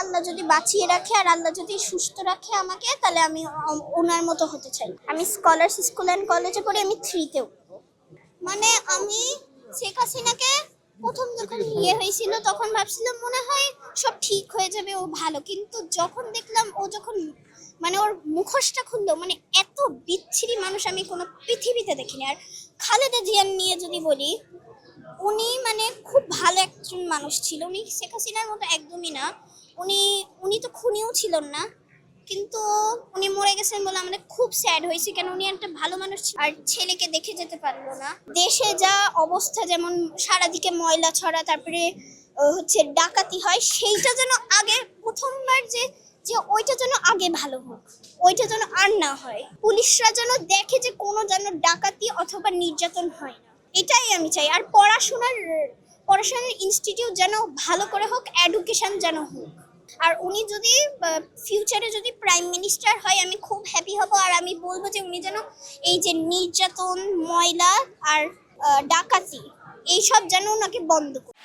আল্লাহ যদি বাঁচিয়ে রাখে আর আল্লাহ যদি সুস্থ রাখে আমাকে, তাহলে আমি ওনার মতো হতে চাই। আমি স্কলার্স স্কুল অ্যান্ড কলেজে পড়ি, আমি 3-তে উঠবো। মানে আমি শেখ হাসিনাকে প্রথম যখন হয়েছিল তখন ভাবছিলাম মনে হয় সব ঠিক হয়ে যাবে, ও ভালো। কিন্তু যখন দেখলাম ও যখন মানে ওর মুখোশটা খুললো, মানে এত বিচ্ছিরি মানুষ আমি কোনো পৃথিবীতে দেখিনি। আর খালেদা জিয়ার নিয়ে যদি বলি, উনি মানে খুব ভালো একজন মানুষ ছিল। উনি শেখ হাসিনার মতো একদমই না। উনি উনি তো খুনিও ছিলেন না, কিন্তু উনি মরে গেছেন বলে আমাদের খুব স্যাড হয়েছে, কেন উনি একটা ভালো মানুষ ছিল। আর ছেলেকে দেখে যেতে পারলো না। দেশে যা অবস্থা, যেমন সারাদিকে ময়লা ছড়া, তারপরে হচ্ছে ডাকাতি হয়, সেইটা যেন আগে প্রথমবার যে যে ওইটা যেন আগে ভালো হোক, ওইটা যেন আর না হয়। পুলিশরা যেন দেখে যে কোনো যেন ডাকাতি অথবা নির্যাতন হয় না, এটাই আমি চাই। আর পড়াশোনার ইনস্টিটিউট যেন ভালো করে হোক, এডুকেশন যেন হোক। আর উনি যদি ফিউচারে যদি প্রাইম মিনিস্টার হয়, আমি খুব হ্যাপি হব। আর আমি বলবো যে উনি যেন এই যে নির্যাতন, ময়লা আর ডাকাতি, এইসব যেন ওনাকে বন্ধ করে।